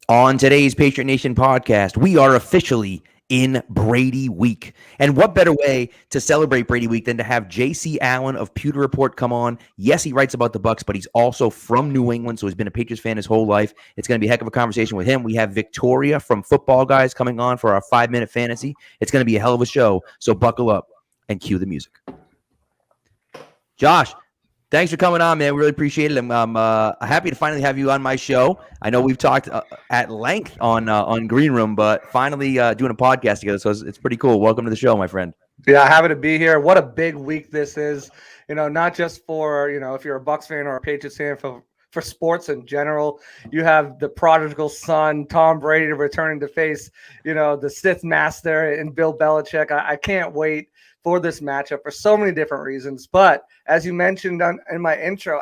On today's Patriot Nation podcast, we are officially in Brady Week. And what better way to celebrate Brady Week than to have J.C. Allen of Pewter Report come on? Yes, he writes about the Bucks, but he's also from New England, so he's been a Patriots fan his whole life. It's going to be a heck of a conversation with him. We have Victoria from Football Guys coming on for our 5-minute fantasy. It's going to be a hell of a show, so buckle up and cue the music. Josh, thanks for coming on, man. We really appreciate it. I'm happy to finally have you on my show. I know we've talked at length on Green Room, but finally doing a podcast together, so it's pretty cool. Welcome to the show, my friend. Yeah, happy to be here. What a big week this is. Not just for, if you're a Bucks fan or a Patriots fan, for sports in general. You have the prodigal son, Tom Brady, returning to face, the Sith master and Bill Belichick. I can't wait for this matchup for so many different reasons. But as you mentioned in my intro,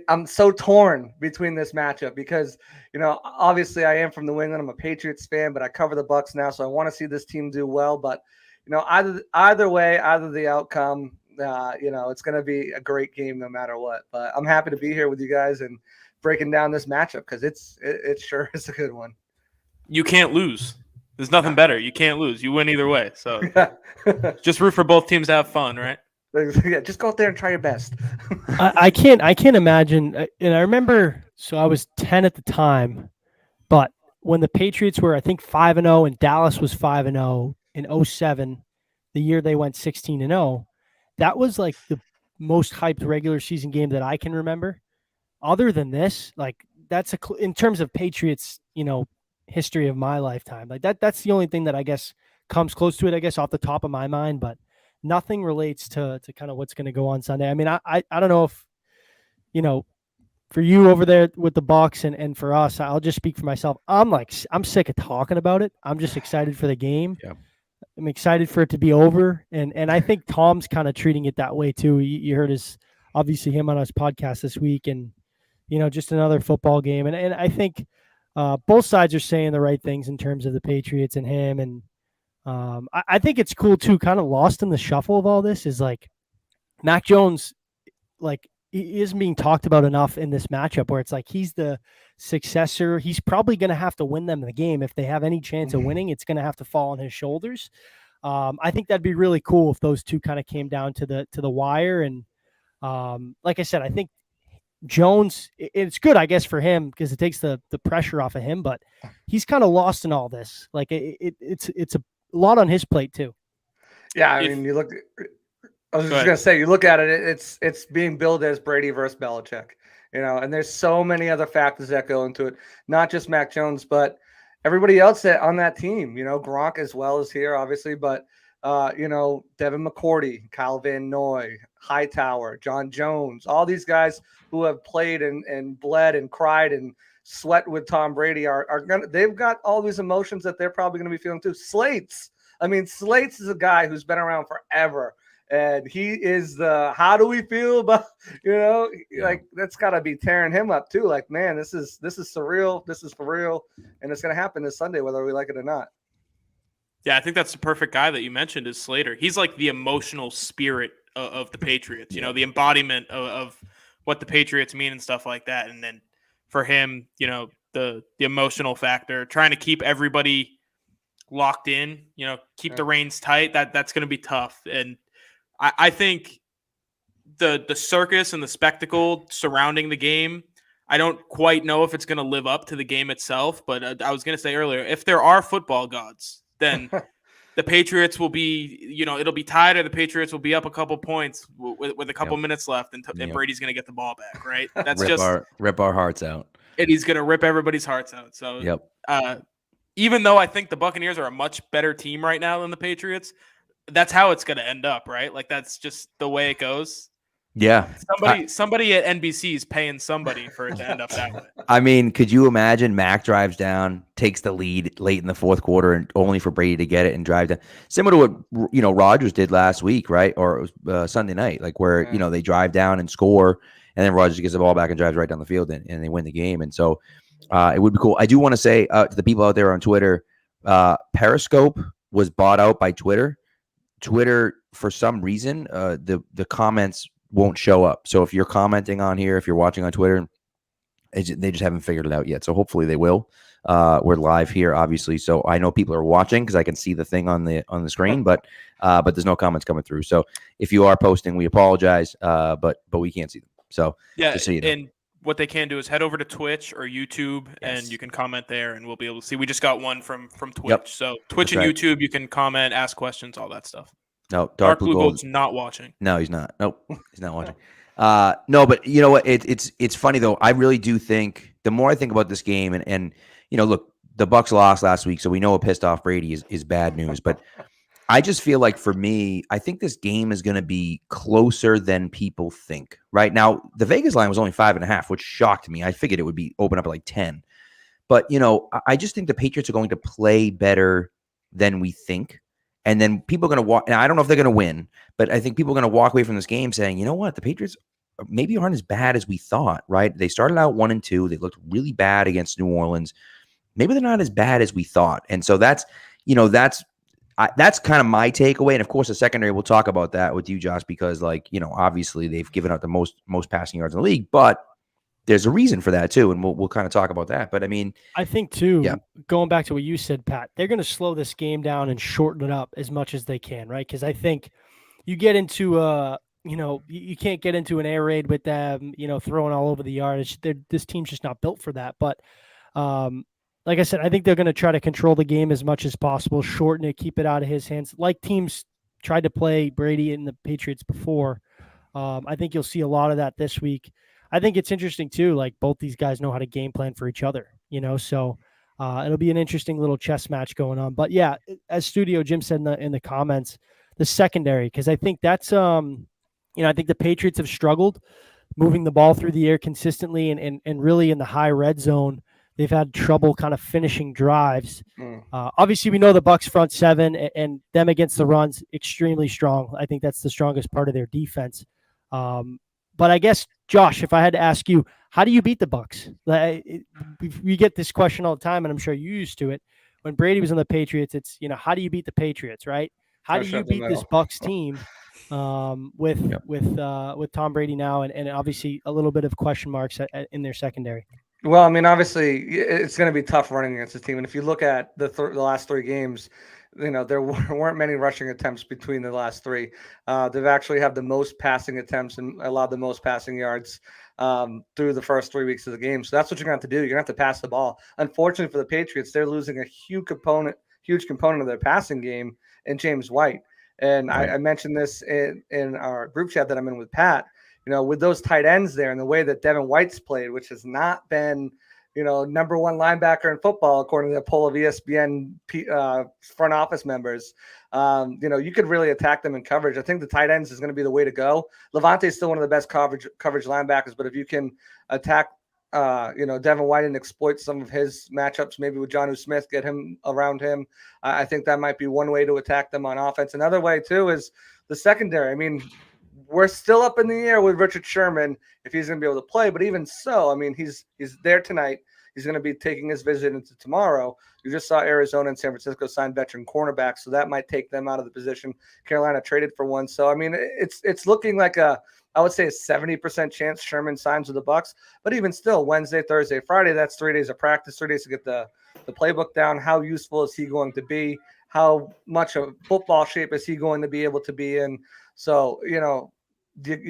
I'm so torn between this matchup because, obviously I am from New England. I'm a Patriots fan, but I cover the Bucks now, so I want to see this team do well. But, either way, either the outcome, it's going to be a great game no matter what. But I'm happy to be here with you guys and breaking down this matchup because it sure is a good one. You can't lose. There's nothing better. You can't lose. You win either way. So just root for both teams to have fun, right? Yeah, just go out there and try your best. I can't imagine. And I remember, so I was 10 at the time, but when the Patriots were, I think 5-0 and Dallas was 5-0 in 2007, the year they went 16-0, that was like the most hyped regular season game that I can remember. Other than this, like that's in terms of Patriots, history of my lifetime, like that's the only thing that I guess comes close to it, I guess, off the top of my mind, but nothing relates to kind of what's going to go on Sunday. I mean, I don't know if, for you over there with the Bucks and for us, I'll just speak for myself. I'm sick of talking about it. I'm just excited for the game. Yeah. I'm excited for it to be over. And I think Tom's kind of treating it that way too. You heard obviously him on his podcast this week and, just another football game. And I think both sides are saying the right things in terms of the Patriots and him. And I think it's cool too, kind of lost in the shuffle of all this is like Mac Jones, like he isn't being talked about enough in this matchup where it's like he's the successor. He's probably going to have to win them the game. If they have any chance of winning, it's going to have to fall on his shoulders. I think that'd be really cool if those two kind of came down to the wire. And like I said, I think Jones, it's good, I guess, for him because it takes the pressure off of him, but he's kind of lost in all this. Like it's a lot on his plate too. Yeah, I mean, I was just gonna say, you look at it, it's being billed as Brady versus Belichick, and there's so many other factors that go into it, not just Mac Jones, but everybody else on that team. Gronk as well is here, obviously, but Devin McCourty, Kyle Van Noy, Hightower, John Jones, all these guys who have played and bled and cried and sweat with Tom Brady they've got all these emotions that they're probably going to be feeling too. Slates is a guy who's been around forever, and he is how do we feel about, like that's got to be tearing him up too. Like, man, this is surreal. This is for real, and it's going to happen this Sunday, whether we like it or not. Yeah, I think that's the perfect guy that you mentioned is Slater. He's like the emotional spirit of the Patriots, the embodiment of what the Patriots mean and stuff like that. And then for him, the emotional factor, trying to keep everybody locked in, keep the reins tight, that's going to be tough. And I think the circus and the spectacle surrounding the game, I don't quite know if it's going to live up to the game itself, but I was going to say earlier, if there are football gods, then the Patriots will be, it'll be tied or the Patriots will be up a couple points with a couple minutes left and Brady's going to get the ball back, right? That's rip our hearts out. And he's going to rip everybody's hearts out. So even though I think the Buccaneers are a much better team right now than the Patriots, that's how it's going to end up, right? Like that's just the way it goes. Yeah. Somebody at NBC is paying somebody for it to end up that way. I mean, could you imagine Mac drives down, takes the lead late in the fourth quarter, and only for Brady to get it and drive down? Similar to what Rodgers did last week, right? Or it was Sunday night, like where they drive down and score, and then Rodgers gets the ball back and drives right down the field, and they win the game. And so it would be cool. I do want to say to the people out there on Twitter, Periscope was bought out by Twitter. Twitter, for some reason, the comments won't show up. So if you're commenting on here, if you're watching on Twitter, They just haven't figured it out yet. So hopefully they will. We're live here, obviously, so I know people are watching because I can see the thing on the screen, but there's no comments coming through. So if you are posting, we apologize, but we can't see them. So yeah, just so you know. And what they can do is head over to Twitch or YouTube, and you can comment there, and we'll be able to see. We just got one from Twitch, Yep. so Twitch and YouTube, you can comment, ask questions, all that stuff. No, Dark Blue Gold's not watching. No, he's not. Nope, he's not watching. No, but you know what? It's funny though. I really do think the more I think about this game, and look, the Bucs lost last week, so we know a pissed off Brady is bad news. But I just feel like for me, I think this game is going to be closer than people think. Right now, the Vegas line was only 5.5, which shocked me. I figured it would be open up at like 10. But I just think the Patriots are going to play better than we think. And then people are going to walk, and I don't know if they're going to win, but I think people are going to walk away from this game saying, you know what, the Patriots maybe aren't as bad as we thought, right? They started out 1-2. They looked really bad against New Orleans. Maybe they're not as bad as we thought. And so that's kind of my takeaway. And of course, the secondary, we'll talk about that with you, Josh, because obviously they've given up the most passing yards in the league, but there's a reason for that too, and we'll kind of talk about that. But I mean, I think too, going back to what you said, Pat, they're going to slow this game down and shorten it up as much as they can, right? Because I think you get into you can't get into an air raid with them, throwing all over the yard. This team's just not built for that. But like I said, I think they're going to try to control the game as much as possible, shorten it, keep it out of his hands, like teams tried to play Brady and the Patriots before. I think you'll see a lot of that this week. I think it's interesting too, like both these guys know how to game plan for each other, so it'll be an interesting little chess match going on. But yeah, as Studio Jim said in the comments, the secondary, because I think that's, I think the Patriots have struggled moving the ball through the air consistently and really in the high red zone. They've had trouble kind of finishing drives. Obviously, we know the Bucs front seven and them against the runs extremely strong. I think that's the strongest part of their defense. But I guess, Josh, if I had to ask you, how do you beat the Bucs? We get this question all the time, and I'm sure you're used to it. When Brady was on the Patriots, it's, how do you beat the Patriots, right? How do you beat this Bucs team with Tom Brady now and obviously a little bit of question marks in their secondary? Well, I mean, obviously, it's going to be tough running against this team. And if you look at the last three games, there weren't many rushing attempts between the last three. They've actually had the most passing attempts and allowed the most passing yards through the first 3 weeks of the game. So that's what you're going to have to do. You're going to have to pass the ball. Unfortunately for the Patriots, they're losing a huge component of their passing game in James White. And right. I mentioned this in our group chat that I'm in with Pat. With those tight ends there and the way that Devin White's played, which has not been, number one linebacker in football, according to the poll of ESPN front office members, you could really attack them in coverage. I think the tight ends is going to be the way to go. Levante's still one of the best coverage linebackers, but if you can attack, Devin White and exploit some of his matchups, maybe with Jonnu Smith, get him around him, I think that might be one way to attack them on offense. Another way, too, is the secondary. I mean, we're still up in the air with Richard Sherman if he's going to be able to play. But even so, I mean, he's there tonight. He's going to be taking his visit into tomorrow. You just saw Arizona and San Francisco sign veteran cornerbacks, so that might take them out of the position. Carolina traded for one. So, I mean, it's looking like I would say a 70% chance Sherman signs with the Bucs. But even still, Wednesday, Thursday, Friday, that's 3 days of practice, 3 days to get the playbook down. How useful is he going to be? How much of football shape is he going to be able to be in? So, you're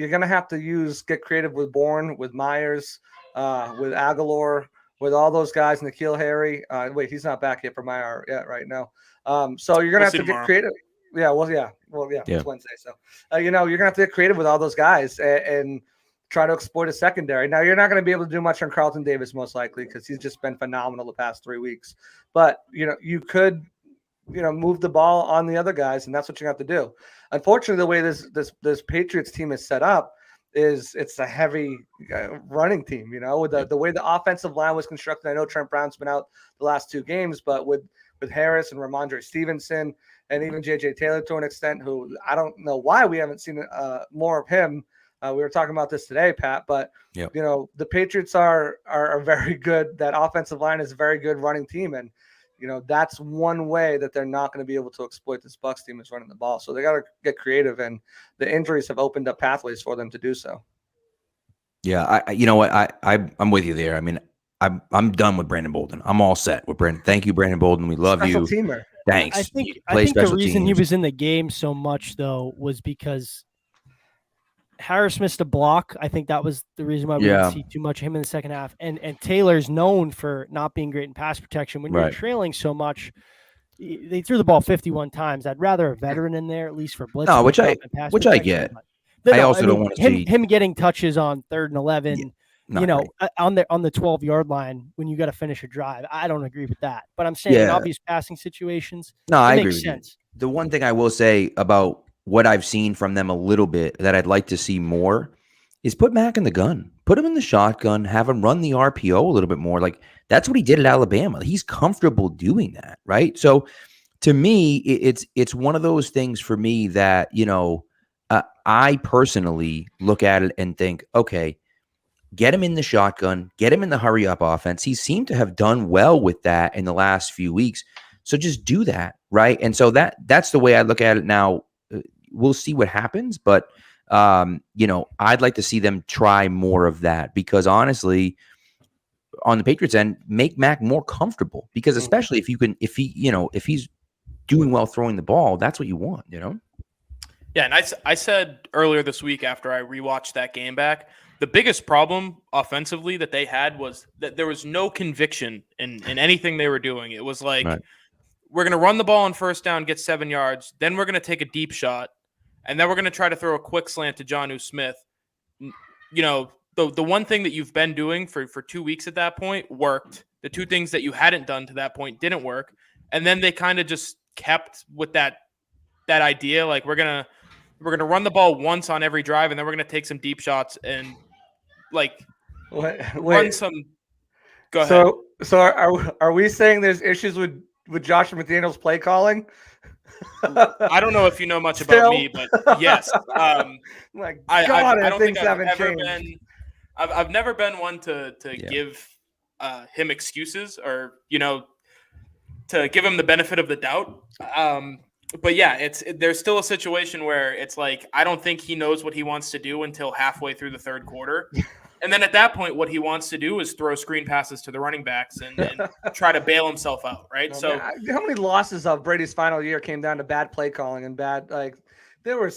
going to have to get creative with Bourne, with Myers, with Aguilar, with all those guys, N'Keal Harry. Wait, he's not back yet from IR yet right now. So you're going to have to get creative. Yeah, it's Wednesday. So, you're going to have to get creative with all those guys and try to exploit a secondary. Now, you're not going to be able to do much on Carlton Davis, most likely, because he's just been phenomenal the past 3 weeks. But, you could – move the ball on the other guys, and that's what you have to do. Unfortunately, the way this Patriots team is set up is it's a heavy running team, with the way the offensive line was constructed. I know Trent Brown's been out the last 2 games, but with Harris and Ramondre Stevenson and even J.J. Taylor to an extent, who I don't know why we haven't seen more of him. We were talking about this today, Pat, but the Patriots are very good. That offensive line is a very good running team, and that's one way that they're not going to be able to exploit this Bucs team is running the ball. So they got to get creative, and the injuries have opened up pathways for them to do so. Yeah, you know what? I'm with you there. I mean, I'm done with Brandon Bolden. I'm all set with Brandon. Thank you, Brandon Bolden. We love Special you. teamer. Thanks. I think the reason he was in the game so much though was because Harris missed a block. I think that was the reason why we didn't see too much of him in the second half. And Taylor's known for not being great in pass protection. When you're trailing so much, they threw the ball 51 times. I'd rather a veteran in there, at least for blitz. No, which I get. I also don't want to see him getting touches on 3rd and 11. On the 12-yard line when you got to finish a drive. I don't agree with that. But I'm saying in obvious passing situations, I agree with you. The one thing I will say about what I've seen from them a little bit that I'd like to see more is put Mac in the gun. Put him in the shotgun, have him run the RPO a little bit more. Like that's what he did at Alabama. He's comfortable doing that, right? So to me, it's one of those things for me that, I personally look at it and think, okay, get him in the shotgun, get him in the hurry up offense. He seemed to have done well with that in the last few weeks. So just do that, right? And so that's the way I look at it now. We'll see what happens, but I'd like to see them try more of that because honestly, on the Patriots end, make Mac more comfortable because especially if he's doing well throwing the ball, that's what you want, Yeah, and I said earlier this week after I rewatched that game back, the biggest problem offensively that they had was that there was no conviction in anything they were doing. It was like, we're going to run the ball on first down, get 7 yards, then we're going to take a deep shot, and then we're going to try to throw a quick slant to Jonnu Smith. The one thing that you've been doing for 2 weeks at that point worked. The two things that you hadn't done to that point didn't work. And then they kind of just kept with that idea, like we're gonna run the ball once on every drive, and then we're gonna take some deep shots and run some. Go ahead. So are we saying there's issues with Josh McDaniel's play calling? I don't know if you know much about me, but yes. My God, I don't think I've ever been. I've never been one to give him excuses or to give him the benefit of the doubt. But yeah, there's still a situation where it's like I don't think he knows what he wants to do until halfway through the third quarter. And then at that point, what he wants to do is throw screen passes to the running backs and try to bail himself out, right? Oh, so how many losses of Brady's final year came down to bad play calling and bad there were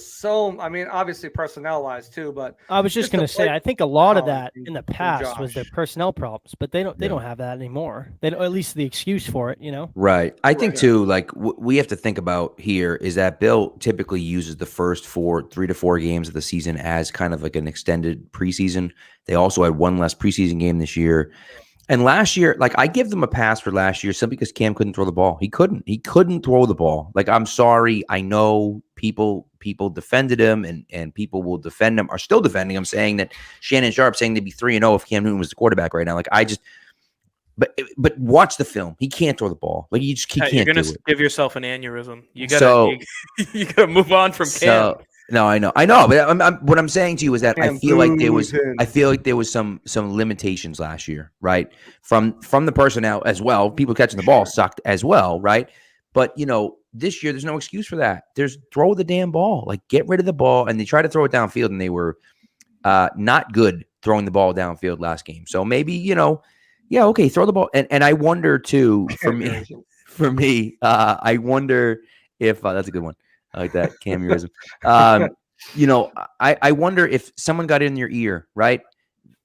obviously personnel-wise too, but I was just going to say, I think a lot of that in the past was their personnel problems, but they don't have that anymore. They don't, at least the excuse for it, Right. I think too, we have to think about here is that Bill typically uses the first 3 to 4 games of the season as kind of like an extended preseason. They also had one less preseason game this year. And last year, I give them a pass for last year simply because Cam couldn't throw the ball. He couldn't throw the ball. I'm sorry. I know people defended him and people will defend him, are still defending him, saying that Shannon Sharp saying they'd be 3-0 if Cam Newton was the quarterback right now. But watch the film. He can't throw the ball. He can't. You're gonna give yourself an aneurysm. You gotta move on from Cam. No, I know. But what I'm saying to you is that I feel like there was some limitations last year, right? From the personnel as well. People catching the ball sucked as well, right? But this year there's no excuse for that. There's throw the damn ball, get rid of the ball, and they tried to throw it downfield, and they were not good throwing the ball downfield last game. So maybe okay, throw the ball. And I wonder too, for me, I wonder if that's a good one. I like that camerism. I wonder if someone got in your ear, right?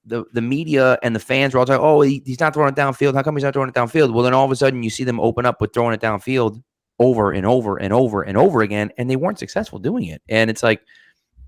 The media and the fans were all talking, oh, he's not throwing it downfield. How come he's not throwing it downfield? Well, then all of a sudden you see them open up with throwing it downfield over and over and over and over again, and they weren't successful doing it. And it's like,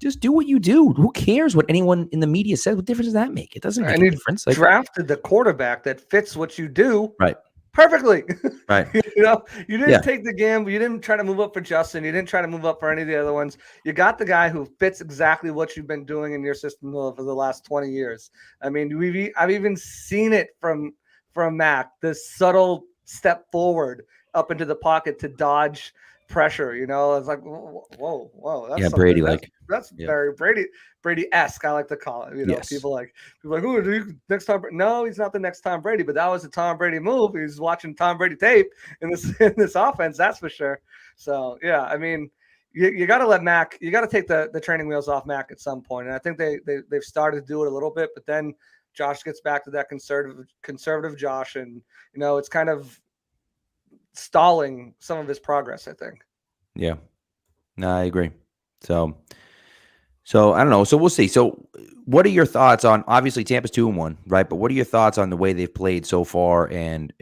just do what you do. Who cares what anyone in the media says? What difference does that make? It doesn't make a difference. Drafted the quarterback that fits what you do. Right. Perfectly. Right. You didn't take the gamble. You didn't try to move up for Justin. You didn't try to move up for any of the other ones. You got the guy who fits exactly what you've been doing in your system for the last 20 years. I mean, I've even seen it from Mac, this subtle step forward up into the pocket to dodge pressure. It's like, whoa. That's Brady that's very Brady-esque. I like to call it. Yes. People who next Tom? No, he's not the next Tom Brady, but that was a Tom Brady move. He's watching Tom Brady tape in this offense, that's for sure. So yeah, I mean, you got to let Mac. You got to take the training wheels off Mac at some point, and I think they've started to do it a little bit, but then Josh gets back to that conservative Josh, and it's kind of stalling some of his progress, I think. Yeah, no, I agree. So I don't know. So we'll see. So what are your thoughts on, obviously Tampa's 2-1, right? But what are your thoughts on the way they've played so far? And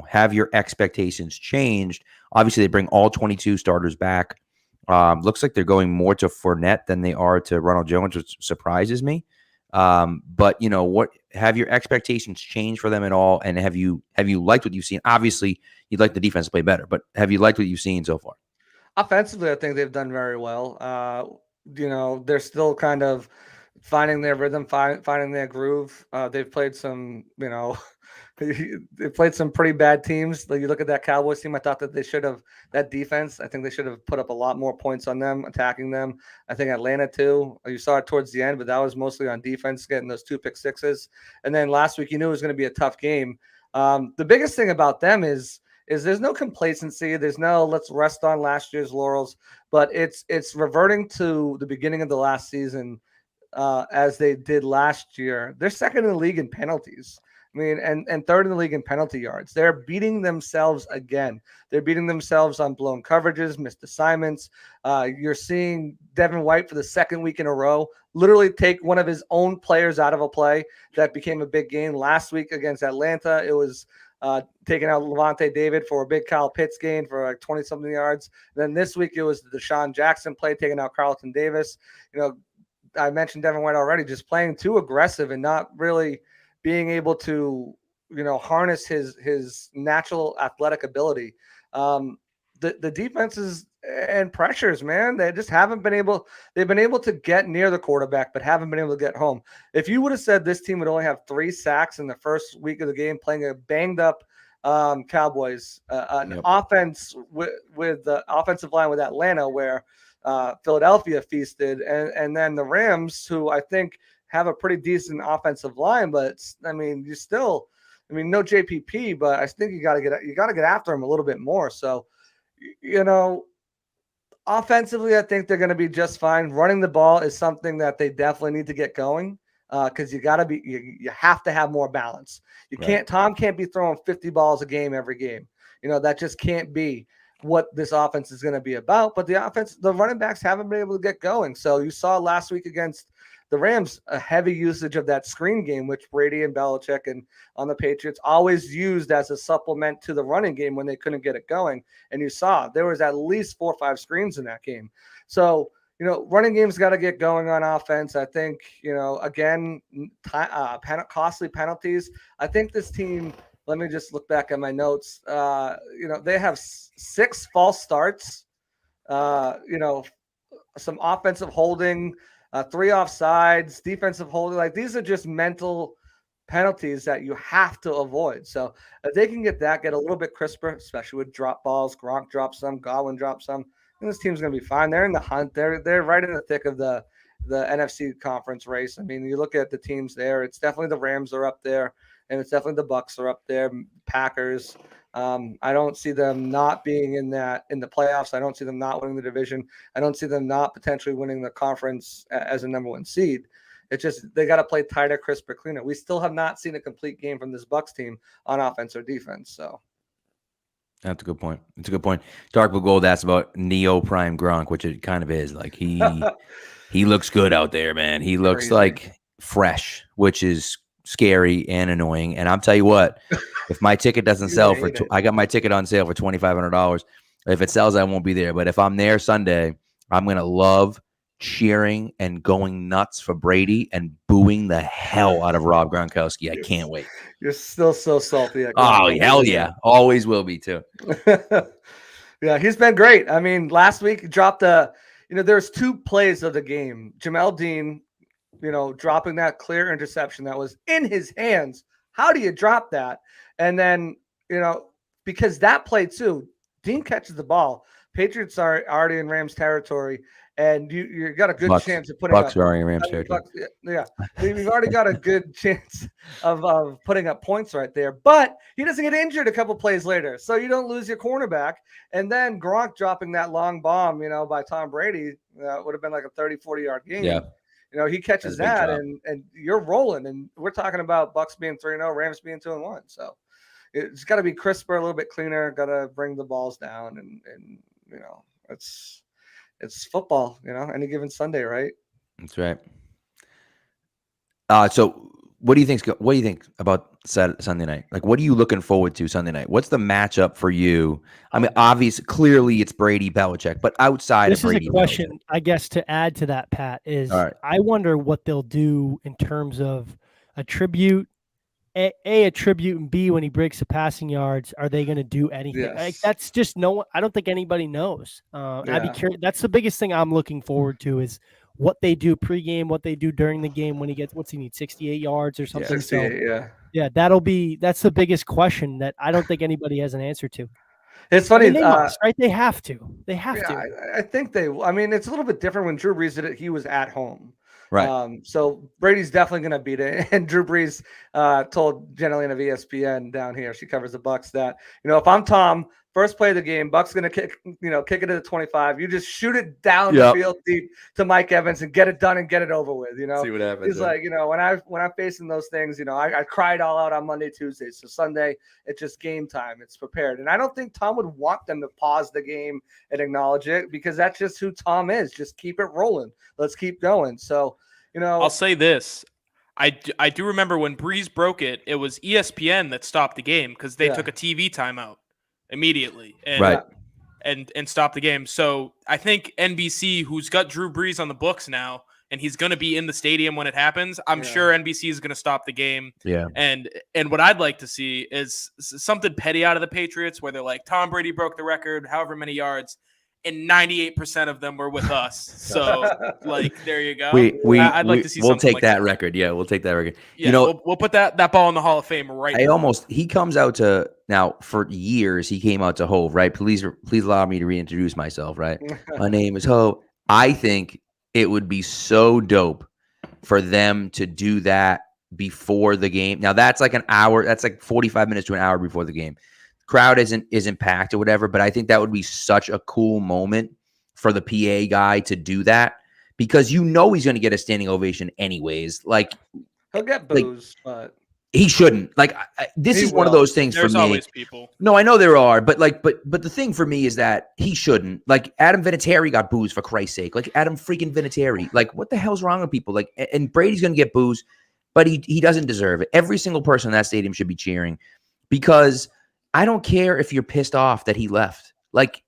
have your expectations changed? Obviously they bring all 22 starters back. Looks like they're going more to Fournette than they are to Ronald Jones, which surprises me. But what have your expectations changed for them at all? And have you liked what you've seen? Obviously you'd like the defense to play better, but have you liked what you've seen so far? Offensively, I think they've done very well. They're still kind of finding their rhythm, finding their groove. They've played some, they played some pretty bad teams. Like you look at that Cowboys team, I thought that that defense, I think they should have put up a lot more points on them, attacking them. I think Atlanta too. You saw it towards the end, but that was mostly on defense, getting those 2 pick sixes. And then last week, you knew it was going to be a tough game. The biggest thing about them is there's no complacency. There's no let's rest on last year's laurels, but it's reverting to the beginning of the last season as they did last year. They're second in the league in penalties. I mean, and third in the league in penalty yards. They're beating themselves again. They're beating themselves on blown coverages, missed assignments. You're seeing Devin White for the second week in a row literally take one of his own players out of a play that became a big game. Last week against Atlanta, it was taking out Levante David for a big Kyle Pitts gain for like 20-something yards. And then this week it was the Deshaun Jackson play, taking out Carlton Davis. I mentioned Devin White already, just playing too aggressive and not really being able to, harness his natural athletic ability. The defenses and pressures, man, they just haven't been able. They've been able to get near the quarterback, but haven't been able to get home. If you would have said this team would only have 3 sacks in the first week of the game, playing a banged up Cowboys, offense with the offensive line with Atlanta, where Philadelphia feasted, and then the Rams, who I think have a pretty decent offensive line, but no JPP, but I think you got to get after him a little bit more. So, offensively, I think they're going to be just fine. Running the ball is something that they definitely need to get going because you have to have more balance. Tom can't be throwing 50 balls a game every game. That just can't be what this offense is going to be about. But the running backs haven't been able to get going. So you saw last week against the Rams a heavy usage of that screen game, which Brady and Belichick and on the Patriots always used as a supplement to the running game when they couldn't get it going. And you saw there was at least 4 or 5 screens in that game. So, running game's got to get going on offense. I think, again, costly penalties. I think this team, let me just look back at my notes. They have 6 false starts, some offensive holding, 3 offsides, defensive holding. Like, these are just mental penalties that you have to avoid. So if they can get a little bit crisper, especially with drop balls, Gronk drops some, Godwin drops some, and this team's going to be fine. They're in the hunt. They're right in the thick of the NFC conference race. I mean, you look at the teams there, it's definitely the Rams are up there, and it's definitely the Bucks are up there, Packers. I don't see them not being in the playoffs. I don't see them not winning the division. I don't see them not potentially winning the conference as a number 1 seed. It's just they got to play tighter, crisper, cleaner. We still have not seen a complete game from this Bucks team on offense or defense. So that's a good point. It's a good point. Dark Blue Gold asked about Neo Prime Gronk, which it kind of is. Like he looks good out there, man. He looks Crazy. like fresh, which is scary and annoying. And I'll tell you what, if my ticket doesn't sell I got my ticket on sale for $2,500. If it sells, I won't be there. But if I'm there Sunday, I'm going to love cheering and going nuts for Brady and booing the hell out of Rob Gronkowski. I can't wait. You're still so salty. Oh, hell yeah. Always will be too. Yeah, he's been great. I mean, last week he dropped there's 2 plays of the game. Jamel Dean, dropping that clear interception that was in his hands. How do you drop that? And then, because that play too, Dean catches the ball. Patriots are already in Rams territory. and you got a good chance of putting Bucks up. are in Rams territory. Yeah, we've already got a good chance of putting up points right there. But he doesn't get injured a couple plays later, so you don't lose your cornerback. And then Gronk dropping that long bomb, by Tom Brady, would have been like a 30, 40-yard game. Yeah. He catches that, and you're rolling. And we're talking about Bucks being 3-0, Rams being 2-1. So it's got to be crisper, a little bit cleaner. Got to bring the balls down, and it's football. Any given Sunday, right? That's right. So what do you think about Sunday night? Like, what are you looking forward to Sunday night? What's the matchup for you? I mean, obviously, clearly it's Brady Belichick, but outside of Brady, this is a question, Belichick, I guess, to add to that, Pat, is I wonder what they'll do in terms of a tribute. A tribute, and B, when he breaks the passing yards, are they going to do anything? Yes. Like, that's just I don't think anybody knows. I'd be curious. That's the biggest thing I'm looking forward to is what they do pregame, what they do during the game when he gets, what's he need, 68 yards or something? 68, yeah, that's the biggest question that I don't think anybody has an answer to. It's funny. I mean, they must, right? They have to. I think it's a little bit different when Drew Brees did it. He was at home. Right. So Brady's definitely going to beat it. And Drew Brees told Jenna of ESPN down here, she covers the Bucks, that, if I'm Tom, first play of the game, Bucks going to kick it to the 25. You just shoot it down the field deep to Mike Evans and get it done and get it over with. See what happens. He's like, when I'm facing those things, I cried all out on Monday, Tuesday. So Sunday, it's just game time. It's prepared. And I don't think Tom would want them to pause the game and acknowledge it, because that's just who Tom is. Just keep it rolling. Let's keep going. So, I'll say this. I do remember when Breeze broke it, it was ESPN that stopped the game because they took a TV timeout immediately and stopped the game. So I think NBC, who's got Drew Brees on the books now, and he's going to be in the stadium when it happens, I'm sure NBC is going to stop the game. Yeah. And what I'd like to see is something petty out of the Patriots where they're like, Tom Brady broke the record, however many yards, and 98% of them were with us. So, there you go. I'd like to see. We'll take like that record. Yeah, we'll take that record. Yeah, we'll put that ball in the Hall of Fame right now. He comes out to now for years. He came out to Hove, right? Please allow me to reintroduce myself, right? My name is Hove. I think it would be so dope for them to do that before the game. Now that's like an hour. That's like 45 minutes to an hour before the game. Crowd isn't packed or whatever, but I think that would be such a cool moment for the PA guy to do that, because he's going to get a standing ovation anyways. Like, he'll get booze, but he shouldn't. Like, this is one of those things for me. There's always people. No, I know there are, but the thing for me is that he shouldn't. Like, Adam Vinatieri got booze, for Christ's sake. Like, Adam freaking Vinatieri. Like, what the hell's wrong with people? Like, and Brady's going to get booze, but he doesn't deserve it. Every single person in that stadium should be cheering, because I don't care if you're pissed off that he left. Like,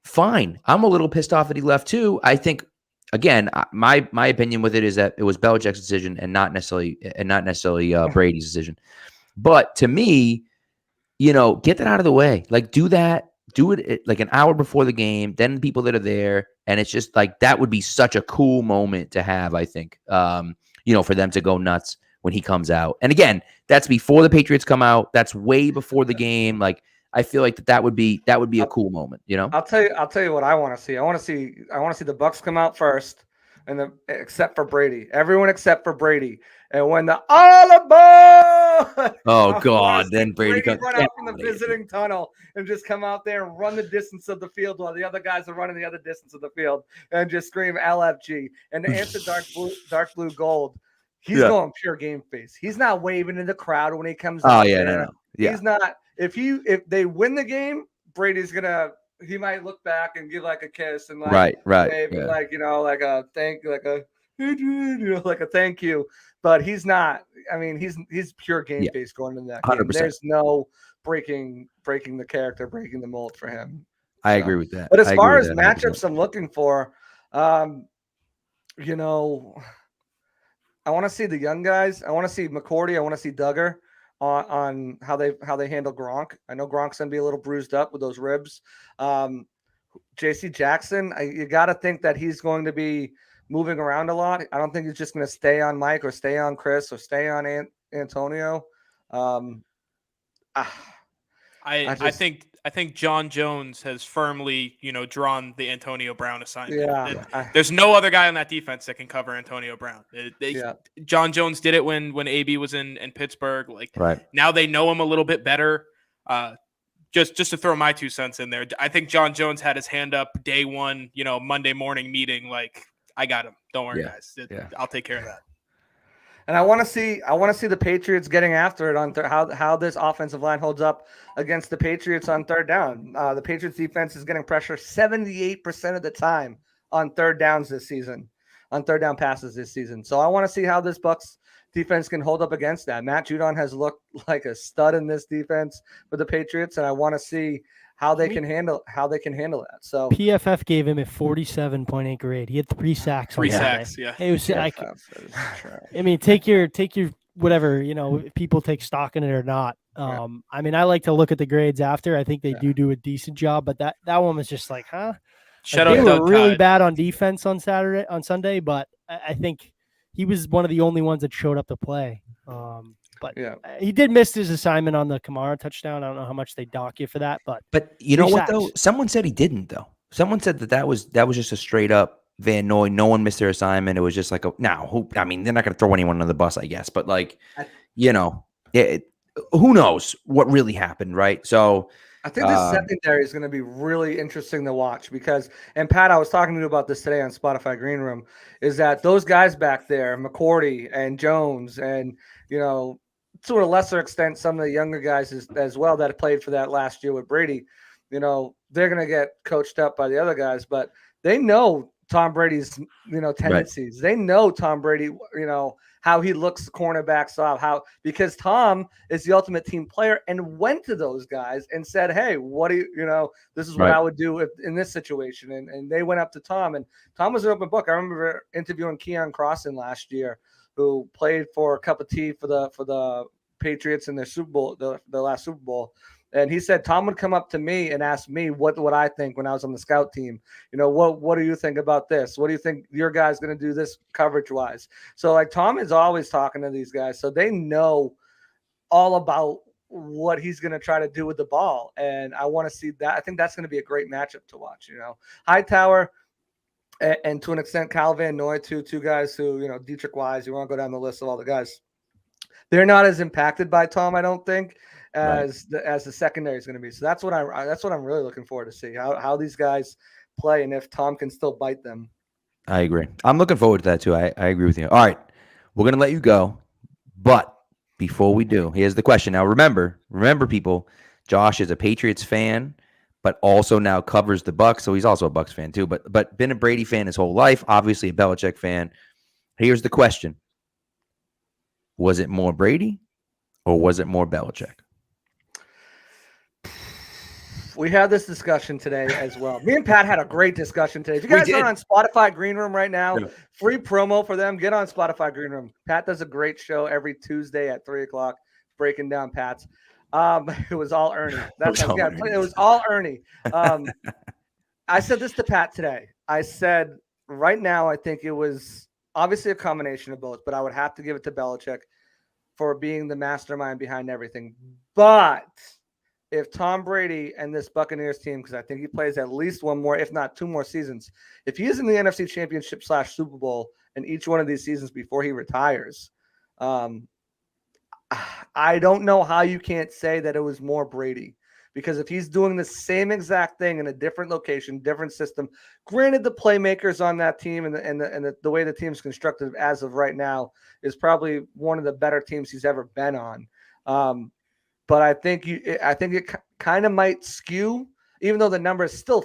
fine. I'm a little pissed off that he left too. I think, again, my opinion with it is that it was Belichick's decision and not necessarily Brady's decision. But to me, get that out of the way. Like, do it like an hour before the game. Then people that are there, and it's just like that would be such a cool moment to have. I think, for them to go nuts when he comes out. And again, that's before the Patriots come out. That's way before the game. Like, I feel like that would be a cool moment, I'll tell you what I want to see. I want to see the Bucks come out first, and except for Brady. Everyone except for Brady. And when the all aboard! Oh God, then Brady comes run out from the visiting tunnel and just come out there and run the distance of the field while the other guys are running the other distance of the field and just scream LFG. And to answer dark blue gold, he's going pure game face. He's not waving in the crowd when he comes out. Oh yeah, there. no. Yeah. He's not. If they win the game, Brady's he might look back and give like a kiss and like wave, like like a thank, like a like a thank you. But he's not. I mean, he's pure game face going into that game. 100%. There's no breaking the character, breaking the mold for him. I agree with that. But as far as matchups, I'm looking for, I want to see the young guys. I want to see McCourty. I want to see Duggar on how they handle Gronk. I know Gronk's gonna be a little bruised up with those ribs. J.C. Jackson, you got to think that he's going to be moving around a lot. I don't think he's just going to stay on Mike or stay on Chris or stay on Antonio. I I think John Jones has firmly, drawn the Antonio Brown assignment. Yeah. There's no other guy on that defense that can cover Antonio Brown. Yeah. John Jones did it when AB was in Pittsburgh. Like Right. now they know him a little bit better. Just to throw my 2 cents in there, I think John Jones had his hand up day one, Monday morning meeting. Like, I got him. Don't worry, guys. I'll take care of that. And I want to see the Patriots getting after it on how this offensive line holds up against the Patriots on third down. The Patriots defense is getting pressure 78% of the time on third downs this season, on third down passes this season. So I want to see how this Bucs defense can hold up against that. Matt Judon has looked like a stud in this defense for the Patriots, and I want to see how they can handle that. So PFF gave him a 47.8 grade. He had 3 sacks. Three sacks, yeah. It was like, I mean, take your whatever, if people take stock in it or not. I mean, I like to look at the grades after. I think they do a decent job, but that one was just like, huh? Shut up. They were Doug really Todd. bad on defense on Sunday, but I think he was one of the only ones that showed up to play. But he did miss his assignment on the Kamara touchdown. I don't know how much they dock you for that, but you know what though? Someone said he didn't though. Someone said that was just a straight up Van Noy. No one missed their assignment. It was just like they're not going to throw anyone under the bus, I guess. But who knows what really happened, right? So I think this secondary is going to be really interesting to watch because, and Pat, I was talking to you about this today on Spotify Green Room, is that those guys back there, McCourty and Jones, and to a lesser extent, some of the younger guys as well that played for that last year with Brady, they're going to get coached up by the other guys, but they know Tom Brady's, tendencies. Right. They know Tom Brady, how he looks cornerbacks off, because Tom is the ultimate team player and went to those guys and said, hey, what do you, this is what I would do in this situation. And they went up to Tom, and Tom was an open book. I remember interviewing Keon Crossan last year, who played for a cup of tea for the Patriots in their Super Bowl, the last Super Bowl. And he said Tom would come up to me and ask me what I think when I was on the scout team. What do you think about this? What do you think your guy's going to do this coverage wise? So like Tom is always talking to these guys, so they know all about what he's going to try to do with the ball. And I want to see that. I think that's going to be a great matchup to watch. Hightower and to an extent Kyle Van Noy, two guys who Dietrich Wise. You want to go down the list of all the guys. They're not as impacted by Tom, I don't think, as the secondary is going to be. So that's what I'm really looking forward to see how these guys play and if Tom can still bite them. I agree. I'm looking forward to that too. I agree with you. All right, we're going to let you go, but before we do, here's the question. Now remember people, Josh is a Patriots fan, but also now covers the Bucs, so he's also a Bucs fan too. But been a Brady fan his whole life, obviously a Belichick fan. Here's the question: was it more Brady, or was it more Belichick? We had this discussion today as well. Me and Pat had a great discussion today. If you guys are on Spotify Green Room right now, free promo for them. Get on Spotify Green Room. Pat does a great show every Tuesday at 3:00, breaking down Pat's. It was all Ernie. It was all Ernie. I said this to Pat today. I said, right now, I think it was obviously a combination of both, but I would have to give it to Belichick for being the mastermind behind everything. But if Tom Brady and this Buccaneers team, because I think he plays at least one more, if not 2 more seasons, if he is in the NFC Championship / Super Bowl in each one of these seasons before he retires, I don't know how you can't say that it was more Brady. Because if he's doing the same exact thing in a different location, different system, granted the playmakers on that team and the way the team's constructed as of right now is probably one of the better teams he's ever been on. But I think it kind of might skew, even though the numbers still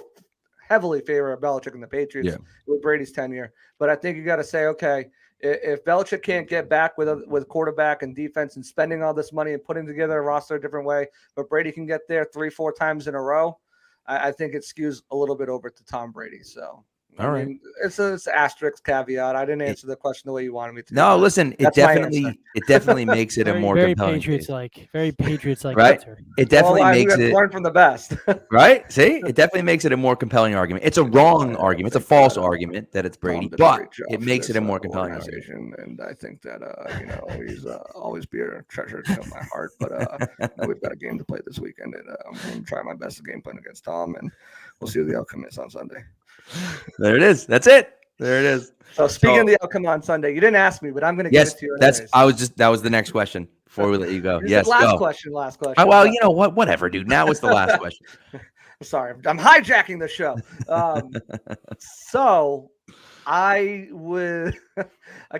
heavily favor Belichick and the Patriots with Brady's tenure. But I think you got to say, okay, if Belichick can't get back with quarterback and defense and spending all this money and putting together a roster a different way, but Brady can get there 3-4 times in a row, I think it skews a little bit over to Tom Brady. So, All right. mean, it's an asterisk caveat. I didn't answer the question the way you wanted me to. No, listen, it definitely makes it a more very compelling Patriots-like, very Patriots-like right? answer. It definitely makes it learn from the best. right. See, it definitely makes it a more compelling argument. It's a wrong argument. It's a false argument that it's Brady, but it makes it a more compelling argument. And I think that he's always be a treasure to my heart. But we've got a game to play this weekend, and I'm going to try my best game plan against Tom, and we'll see what the outcome is on Sunday. There it is. That's it. There it is. So speaking of the outcome on Sunday, you didn't ask me, but I'm going to give it to you. That was the next question before we let you go. Yes. Last question. Oh, well, you know what? Whatever, dude. Now it's the last question. Sorry, I'm hijacking the show. So I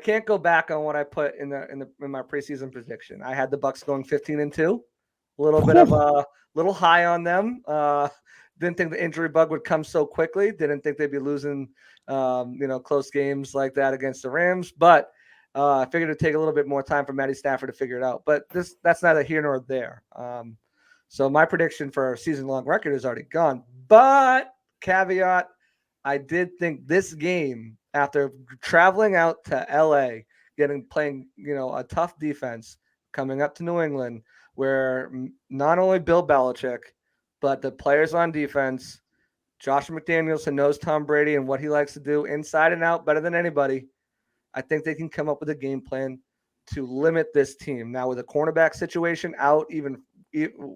can't go back on what I put in my preseason prediction. I had the Bucks going 15-2, a little bit of a little high on them. Didn't think the injury bug would come so quickly. Didn't think they'd be losing, close games like that against the Rams. But I figured it'd take a little bit more time for Matty Stafford to figure it out. But that's neither here nor there. So my prediction for a season-long record is already gone. But caveat, I did think this game, after traveling out to LA, playing a tough defense, coming up to New England, where not only Bill Belichick, but the players on defense, Josh McDaniels, who knows Tom Brady and what he likes to do inside and out better than anybody, I think they can come up with a game plan to limit this team. Now, with the cornerback situation out even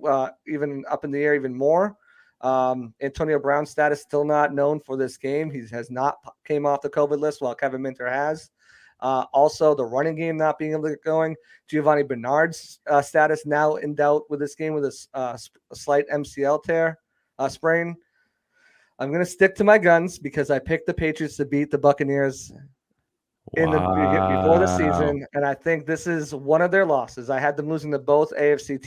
up in the air even more, Antonio Brown's status still not known for this game. He has not came off the COVID list while Kevin Minter has. Also, the running game not being able to get going. Giovanni Bernard's status now in doubt with this game with a slight MCL sprain. I'm going to stick to my guns because I picked the Patriots to beat the Buccaneers before the season, and I think this is one of their losses. I had them losing to both AFC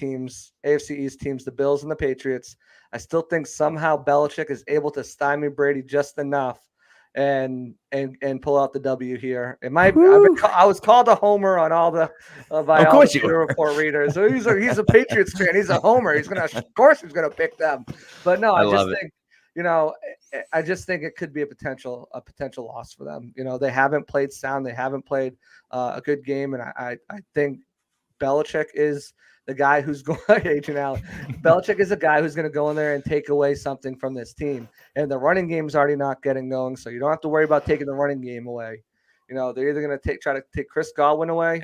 East teams, the Bills and the Patriots. I still think somehow Belichick is able to stymie Brady just enough and pull out the W here. I was called a homer on all the by all the Twitter report readers. So he's a Patriots fan. He's a homer. Of course he's gonna pick them. But no, I just think it could be a potential loss for them. They haven't played sound. They haven't played a good game, and I think Belichick is the guy who's going agent out. Belichick is a guy who's going to go in there and take away something from this team. And the running game's already not getting going, so you don't have to worry about taking the running game away. They're either going to try to take Chris Godwin away,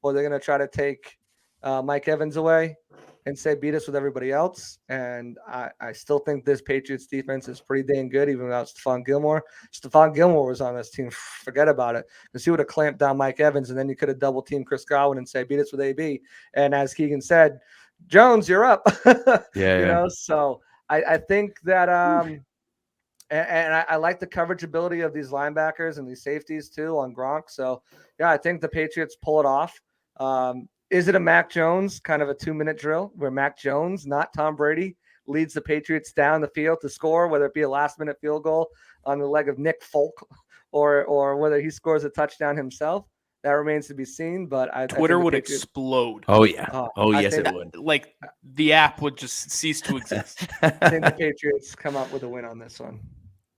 or they're going to try to take Mike Evans away and say beat us with everybody else. And I still think this Patriots defense is pretty dang good, even without Stephon Gilmore. Stephon Gilmore was on this team. Forget about it. Because he would have clamped down Mike Evans, and then you could have double-teamed Chris Godwin and say beat us with AB. And as Keegan said, Jones, you're up. So I think that and I like the coverage ability of these linebackers and these safeties too on Gronk. So, yeah, I think the Patriots pull it off. Is it a Mac Jones kind of a 2-minute drill where Mac Jones, not Tom Brady, leads the Patriots down the field to score, whether it be a last-minute field goal on the leg of Nick Folk or whether he scores a touchdown himself? That remains to be seen, but Twitter would explode. Oh, yeah. Yes, it would. Like, the app would just cease to exist. I think the Patriots come up with a win on this one.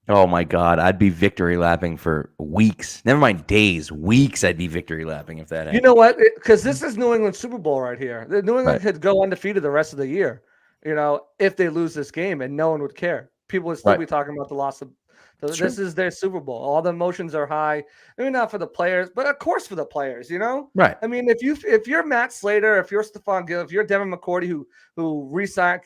Oh, my God. I'd be victory lapping for weeks. Never mind days. Weeks I'd be victory lapping if that happened. You know what? Because this is New England Super Bowl right here. New England could go undefeated the rest of the year, if they lose this game, and no one would care. People would still be talking about the loss of this is their Super Bowl. All the emotions are high. Maybe not for the players, but of course for the players, Right. I mean, if you're Matt Slater, if you're Stephon Gill, if you're Devin McCourty who re-signed,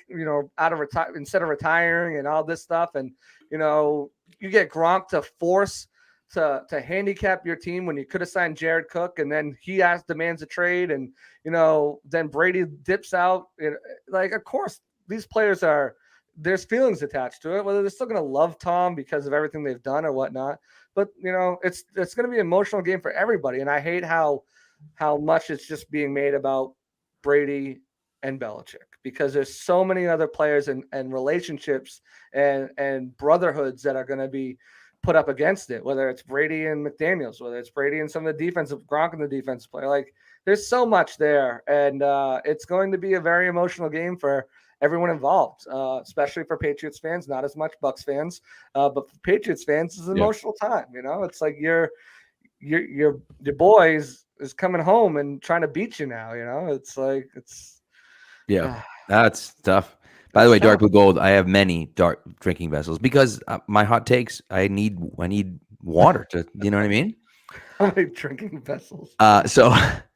out of instead of retiring and all this stuff, and you get Gronk to force to handicap your team when you could have signed Jared Cook, and then he demands a trade, and then Brady dips out. Of course, these players there's feelings attached to it, whether they're still going to love Tom because of everything they've done or whatnot. But, it's going to be an emotional game for everybody. And I hate how much it's just being made about Brady and Belichick, because there's so many other players and relationships and brotherhoods that are going to be put up against it, whether it's Brady and McDaniels, whether it's Brady and some of the defensive Gronk and the defensive player. there's so much there, and it's going to be a very emotional game for everyone involved, especially for Patriots fans. Not as much Bucks fans, but for Patriots fans, it's an emotional time. It's like your boys is coming home and trying to beat you now. It's like that's tough. By the way, Dark Blue Gold, I have many dark drinking vessels because my hot takes, I need water to, you know what I mean? How many drinking vessels?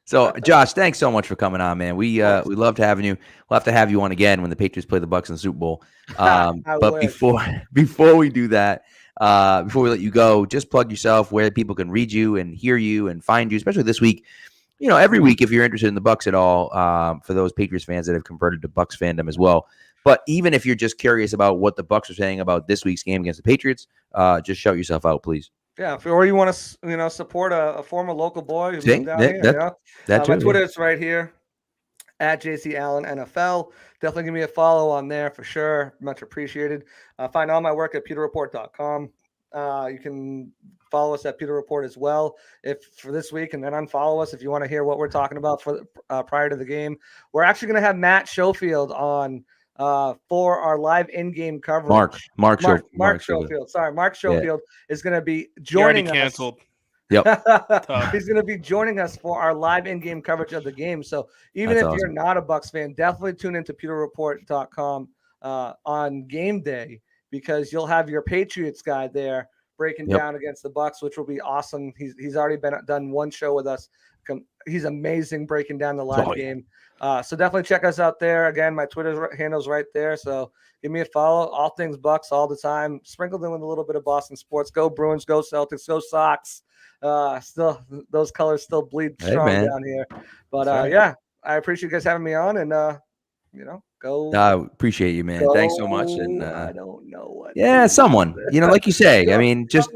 So Josh, thanks so much for coming on, man. We loved having you. We'll have to have you on again when the Patriots play the Bucks in the Super Bowl. But before we do that, before we let you go, just plug yourself, where people can read you and hear you and find you, especially this week. Every week, if you're interested in the Bucks at all, for those Patriots fans that have converted to Bucks fandom as well. But even if you're just curious about what the Bucks are saying about this week's game against the Patriots, just shout yourself out, please. Yeah, or you want to, support a former local boy who's down here. My Twitter is right here at JC Allen NFL. Definitely give me a follow on there for sure. Much appreciated. Find all my work at pewterreport.com. You can follow us at Pewter Report as well for this week, and then unfollow us if you want to hear what we're talking about for prior to the game. We're actually going to have Matt Schofield on for our live in-game coverage. Mark Schofield. Sorry, Mark Schofield is going to be joining us. Canceled. Yep. He's going to be joining us for our live in-game coverage of the game. So even if you're not a Bucks fan, definitely tune into pewterreport.com on game day, because you'll have your Patriots guy there breaking down against the Bucks, which will be awesome. He's already done one show with us. He's amazing breaking down the live game. So definitely check us out there. Again, my Twitter handle's right there. So give me a follow. All things Bucks all the time. Sprinkled in with a little bit of Boston sports. Go Bruins, go Celtics, go Sox. Still, those colors still bleed strong down here. But I appreciate you guys having me on, and go. I appreciate you, man. Thanks so much. And I don't know what. Yeah, someone. Like you say. I mean, just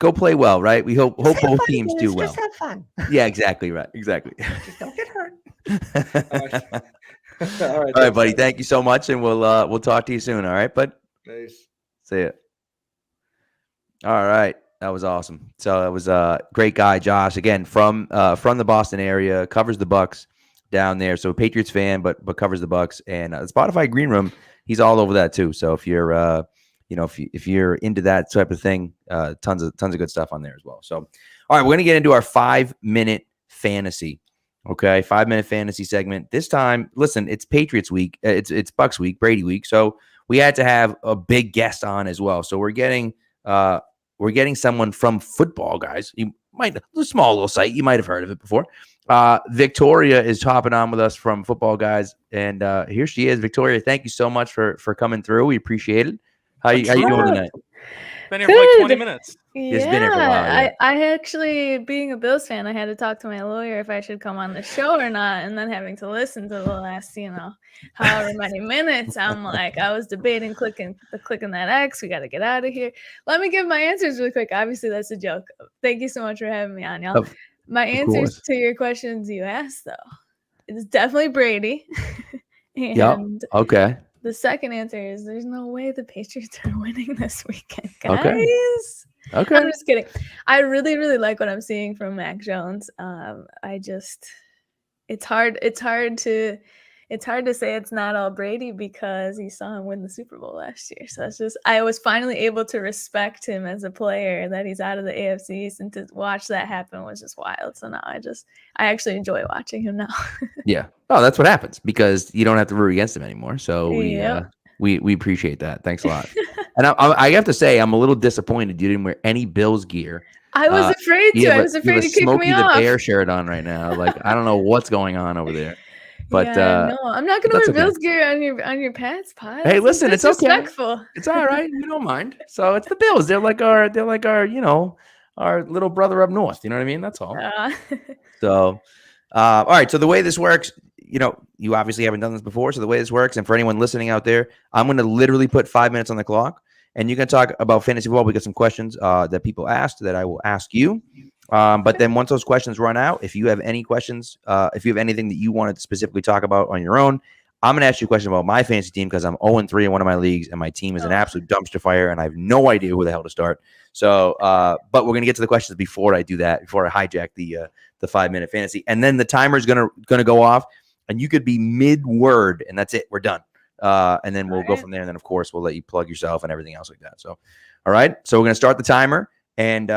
go play well, right? We hope both teams do well. Just have fun. Yeah, exactly right. Exactly. Just don't get hurt. All right, buddy. Thank you so much, and we'll talk to you soon. All right, bud. Nice. See ya. All right, that was awesome. So that was a great guy, Josh. Again, from the Boston area, covers the Bucks down there. So Patriots fan, but covers the Bucks, and the Spotify Green Room. He's all over that too. So if you're if you're into that type of thing, tons of good stuff on there as well. So, all right, we're gonna get into our 5-minute fantasy. Okay, 5-minute fantasy segment. This time, listen, it's Patriots week. It's Bucks week, Brady week. So we had to have a big guest on as well. So we're getting someone from Football Guys. You might, a small little site. You might have heard of it before. Victoria is hopping on with us from Football Guys, and here she is. Victoria, thank you so much for coming through. We appreciate it. How you doing tonight? Been here for like 20 minutes. Yeah, been here for a while, I actually, being a Bills fan, I had to talk to my lawyer if I should come on the show or not, and then having to listen to the last, however many minutes. I'm like, I was debating clicking that X. We got to get out of here. Let me give my answers really quick. Obviously, that's a joke. Thank you so much for having me on, y'all. My answers to your questions you asked, though, it's definitely Brady. And okay. The second answer is there's no way the Patriots are winning this weekend, guys. Okay. I'm just kidding. I really, really like what I'm seeing from Mac Jones. It's hard to say it's not all Brady because you saw him win the Super Bowl last year. So it's just, I was finally able to respect him as a player, that he's out of the AFC East, and to watch that happen was just wild. So now I actually enjoy watching him now. Yeah. Oh, that's what happens because you don't have to root against him anymore. So we appreciate that. Thanks a lot. And I have to say, I'm a little disappointed you didn't wear any Bills gear. I was afraid to. I was afraid to kick me off. You have a Smokey the Bear shirt on right now. Like, I don't know what's going on over there. But no, I'm not gonna wear Bills gear on your Pats pod. Hey, listen, it's okay. It's all right. We don't mind. So it's the Bills. They're like our our little brother up north. You know what I mean? That's all. So, all right. So the way this works, you obviously haven't done this before. So the way this works, and for anyone listening out there, I'm going to literally put 5 minutes on the clock, and you can talk about fantasy football. We got some questions that people asked that I will ask you. But then once those questions run out, if you have any questions, if you have anything that you wanted to specifically talk about on your own, I'm going to ask you a question about my fantasy team because I'm 0-3 in one of my leagues and my team is an absolute dumpster fire and I have no idea who the hell to start. So, but we're going to get to the questions before I do that, before I hijack the the 5-minute fantasy. And then the timer is gonna go off, and you could be mid-word, and that's it. We're done. And then we'll go from there. And then, of course, we'll let you plug yourself and everything else like that. So, all right. So we're gonna start the timer, and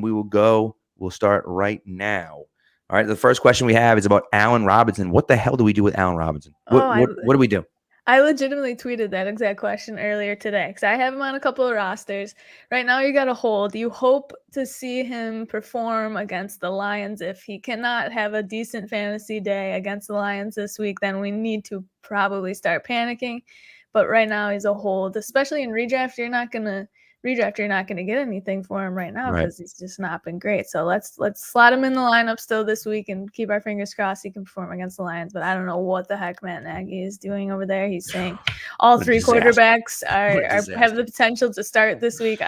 we will go. We'll start right now. All right. The first question we have is about Allen Robinson. What the hell do we do with Allen Robinson? What do we do? I legitimately tweeted that exact question earlier today because I have him on a couple of rosters. Right now, you got to hold. You hope to see him perform against the Lions. If he cannot have a decent fantasy day against the Lions this week, then we need to probably start panicking. But right now, he's a hold, especially in redraft. You're not going to get anything for him right now because he's just not been great. So let's slot him in the lineup still this week and keep our fingers crossed he can perform against the Lions. But I don't know what the heck Matt Nagy is doing over there. He's saying all three quarterbacks have the potential to start this week.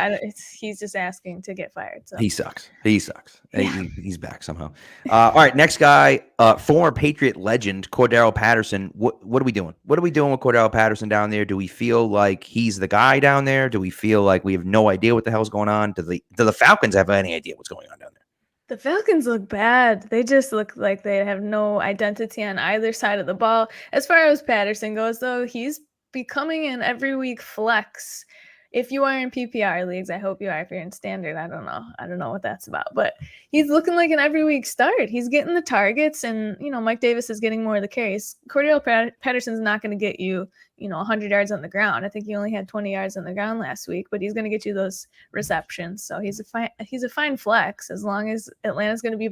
He's just asking to get fired. So. He sucks. Yeah. He's back somehow. All right, next guy, former Patriot legend Cordaro Patterson. What are we doing? What are we doing with Cordaro Patterson down there? Do we feel like he's the guy down there? Do we feel like we have no idea what the hell's going on? Do the Falcons have any idea what's going on down there? The Falcons look bad. They just look like they have no identity on either side of the ball. As far as Patterson goes, though, he's becoming an every week flex. If you are in PPR leagues, I hope you are. If you're in standard, I don't know what that's about. But he's looking like an every week start. He's getting the targets, and Mike Davis is getting more of the carries. Cordaro Patterson's not going to get you 100 yards on the ground. I think he only had 20 yards on the ground last week, but he's going to get you those receptions. So he's a fine flex as long as Atlanta's going to be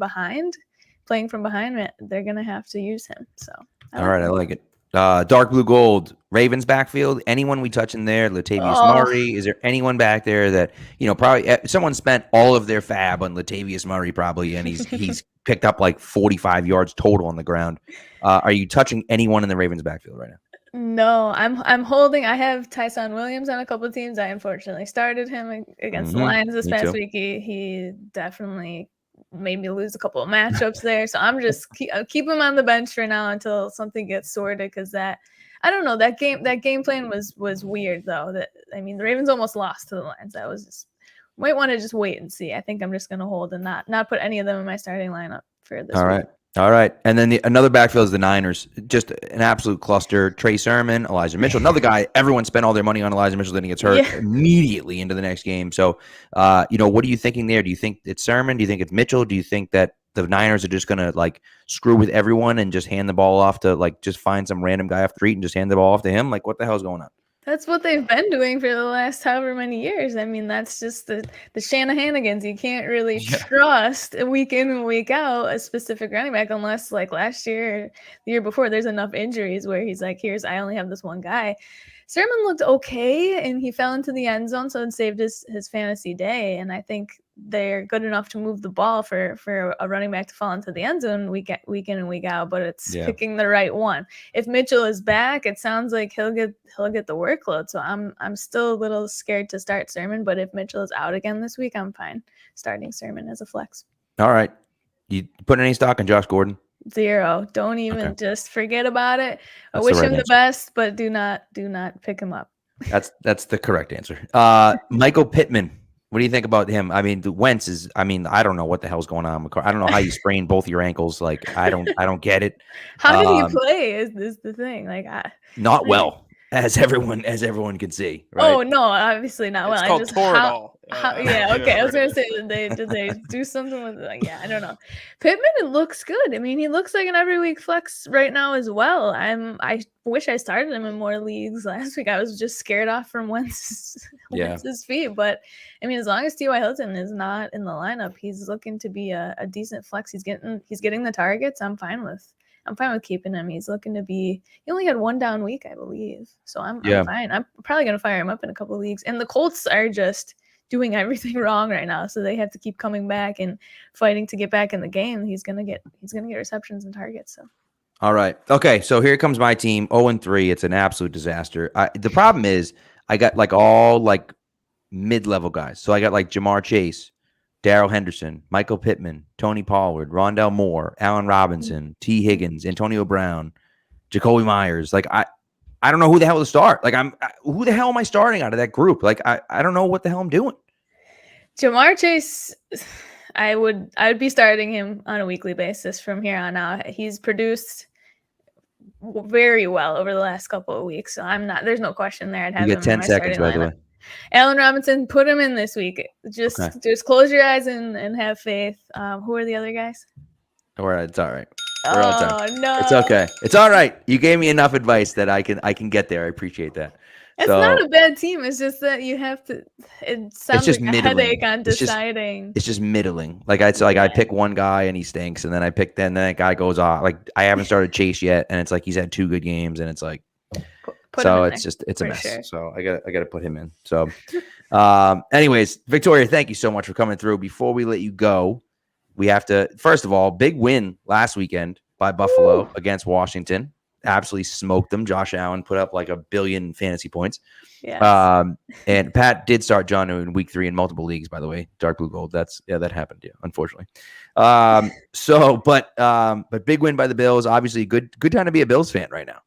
playing from behind. They're going to have to use him. So all right, I like it. Dark blue gold Ravens backfield. Anyone we touch in there? Latavius Murray. Is there anyone back there that probably someone spent all of their fab on Latavius Murray probably, and he's picked up like 45 yards total on the ground. Are you touching anyone in the Ravens backfield right now? No, I'm holding. I have Tyson Williams on a couple of teams. I unfortunately started him against the Lions this past week. He definitely made me lose a couple of matchups there. So I'm just keep him on the bench for now until something gets sorted. Because that game plan was weird though. The Ravens almost lost to the Lions. That was just might want to just wait and see. I think I'm just gonna hold and not put any of them in my starting lineup for this. All right. And then another backfield is the Niners. Just an absolute cluster. Trey Sermon, Elijah Mitchell, another guy. Everyone spent all their money on Elijah Mitchell, then he gets hurt immediately into the next game. So, what are you thinking there? Do you think it's Sermon? Do you think it's Mitchell? Do you think that the Niners are just going to screw with everyone and just hand the ball off to just find some random guy off the street and just hand the ball off to him? What the hell's going on? That's what they've been doing for the last however many years. That's just the Shanahanigans. You can't really trust week in and week out a specific running back unless last year or the year before there's enough injuries where he's I only have this one guy. Sermon looked okay and he fell into the end zone, so it saved his fantasy day. And I think they're good enough to move the ball for a running back to fall into the end zone week in and week out, but it's picking the right one. If Mitchell is back, it sounds like he'll get the workload. So I'm still a little scared to start Sermon, but if Mitchell is out again this week, I'm fine starting Sermon as a flex. All right. You put any stock in Josh Gordon? 0. Don't even just forget about it. I wish him the best, but do not pick him up. That's the correct answer. Michael Pittman. What do you think about him? The Wentz is. I don't know what the hell's going on. I don't know how you sprained both your ankles. I don't get it. How did he play? Is the thing not well, as everyone can see. Right? Oh no, obviously not well. It's called Toradol. Okay. I was gonna say did they do something with it? I don't know. Pittman, it looks good. He looks like an every week flex right now as well. I wish I started him in more leagues last week. I was just scared off from Wentz's feet. But as long as T.Y. Hilton is not in the lineup, he's looking to be a decent flex. He's getting the targets. I'm fine with keeping him. He's looking to be. He only had one down week, I believe. So I'm fine. I'm probably gonna fire him up in a couple of leagues. And the Colts are just doing everything wrong right now, so they have to keep coming back and fighting to get back in the game. He's gonna get receptions and targets. So all right, okay, so here comes my team, 0-3. It's an absolute disaster. The problem is I got all mid-level guys. So I got Jamar Chase, Darrell Henderson, Michael Pittman, Tony Pollard, Rondell Moore, Allen Robinson, T. Higgins, Antonio Brown, Jacoby Myers. I don't know who the hell to start. Who the hell am I starting out of that group? I don't know what the hell I'm doing. Jamar Chase, I would be starting him on a weekly basis from here on out. He's produced very well over the last couple of weeks, so there's no question there. I'd have You him get 10 in my seconds, starting by the lineup. way. Allen Robinson, put him in this week. Just close your eyes and have faith. Who are the other guys? All right, it's all right. Oh no, it's okay. It's all right. You gave me enough advice that I can get there. I appreciate that. It's not a bad team. It's just that you have to. It sounds like a headache on deciding. It's just middling. Like I pick one guy and he stinks, and then I pick then that guy goes off. Like I haven't started Chase yet, and it's like he's had 2 good games, and it's like it's a mess. Sure. So I got to put him in. So, anyways, Victoria, thank you so much for coming through. Before we let you go, we have to first of all, big win last weekend by Buffalo against Washington. Absolutely smoked them. Josh Allen put up like 1 billion fantasy points. Yes. And Pat did start John in week 3 in multiple leagues, by the way. Dark blue gold. That happened, yeah, unfortunately. But big win by the Bills. Obviously, good time to be a Bills fan right now.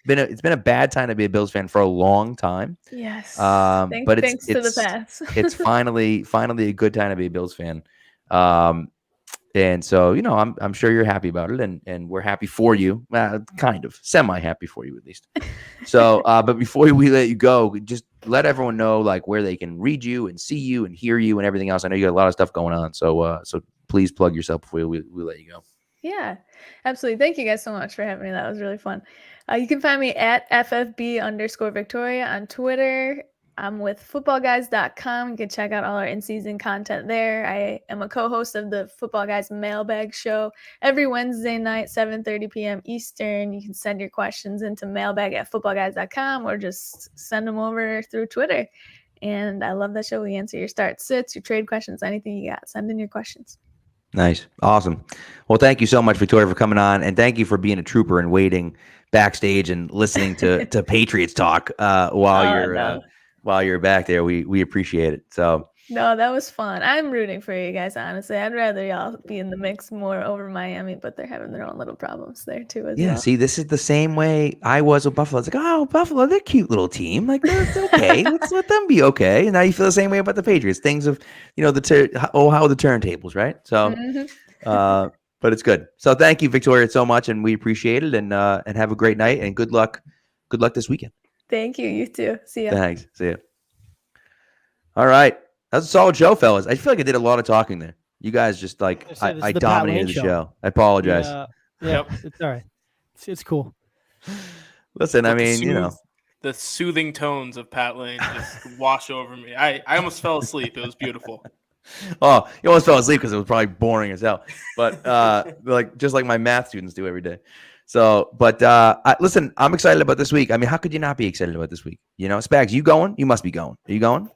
It's been a bad time to be a Bills fan for a long time. Yes. But thanks to the pass. It's finally a good time to be a Bills fan. And so, I'm sure you're happy about it, and we're happy for you, kind of semi-happy for you at least. So, but before we let you go, just let everyone know like where they can read you and see you and hear you and everything else. I know you got a lot of stuff going on, so please plug yourself before we let you go. Yeah, absolutely. Thank you guys so much for having me. That was really fun. You can find me at FFB_Victoria on Twitter. I'm with footballguys.com. You can check out all our in-season content there. I am a co-host of the Football Guys Mailbag Show every Wednesday night, 7:30 p.m. Eastern. You can send your questions into mailbag@footballguys.com or just send them over through Twitter. And I love that show. We answer your start sits, your trade questions, anything you got. Send in your questions. Nice. Awesome. Well, thank you so much, Victoria, for coming on. And thank you for being a trooper and waiting backstage and listening to Patriots talk while you're back there. We appreciate it. So no, that was fun. I'm rooting for you guys, honestly. I'd rather y'all be in the mix more over Miami, but they're having their own little problems there too as well. See, this is the same way I was with Buffalo. It's like, oh, Buffalo, they're a cute little team. Like, that's okay. Let's let them be okay. And now you feel the same way about the Patriots. Things of, how the turntables, right? So, but it's good. So thank you, Victoria, so much, and we appreciate it. And have a great night, and good luck. Good luck this weekend. Thank you. You too. See ya. Thanks. See ya. All right. That's a solid show, fellas. I feel like I did a lot of talking there. You guys just like I dominated the show. I apologize. Yep. It's all right. It's cool. Listen, the soothing tones of Pat Lane just wash over me. I almost fell asleep. It was beautiful. Oh, you almost fell asleep because it was probably boring as hell. But just like my math students do every day. So, but listen, I'm excited about this week. I mean, how could you not be excited about this week? Spags, you going? You must be going. Are you going?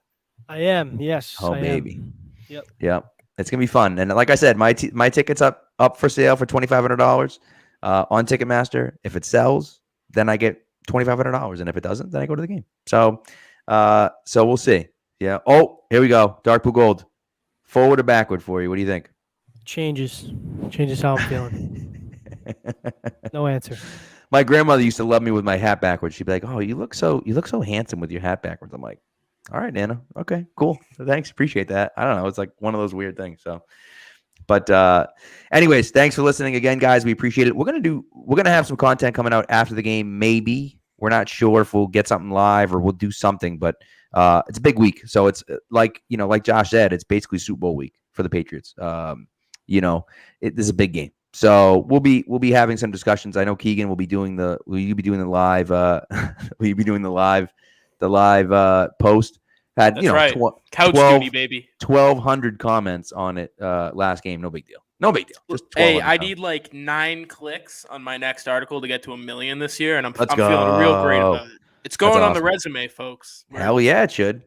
I am. Yes. Oh, baby. Yep. Yep. It's gonna be fun. And like I said, my ticket's up for sale for $2,500 on Ticketmaster. If it sells, then I get $2,500, and if it doesn't, then I go to the game. So, so we'll see. Yeah. Oh, here we go. Dark blue gold. Forward or backward for you? What do you think? Changes how I'm feeling. No answer. My grandmother used to love me with my hat backwards. She'd be like, "Oh, you look so handsome with your hat backwards." I'm like, "All right, Nana. Okay, cool. Thanks. Appreciate that." I don't know. It's like one of those weird things. So, but anyways, thanks for listening again, guys. We appreciate it. We're gonna have some content coming out after the game. Maybe we're not sure if we'll get something live or we'll do something, but it's a big week. So it's like Josh said, it's basically Super Bowl week for the Patriots. This is a big game. So we'll be having some discussions. I know Keegan will be doing the live post. Had That's right. Couch duty, baby. 1,200 comments on it last game. No big deal. Just I need like 9 clicks on my next article to get to 1 million this year, and I'm feeling real great about it. It's going on the resume, folks. Hell yeah, it should.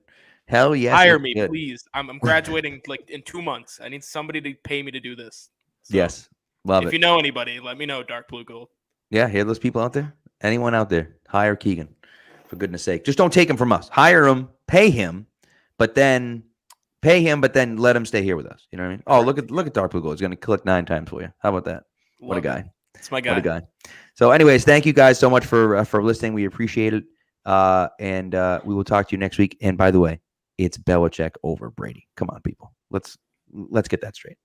Hell yeah. Hire me, please. I'm graduating like in 2 months. I need somebody to pay me to do this. So, yes. Love it. If you know anybody, let me know, Dark Blue Gold. Yeah, hear those people out there? Anyone out there? Hire Keegan, for goodness sake. Just don't take him from us. Hire him, pay him, but then let him stay here with us. You know what I mean? Oh, look at Dark Blue Gold. He's going to click 9 times for you. How about that? What a guy. It's my guy. What a guy. So anyways, thank you guys so much for listening. We appreciate it. And we will talk to you next week. And by the way, it's Belichick over Brady. Come on, people. Let's Let's get that straight.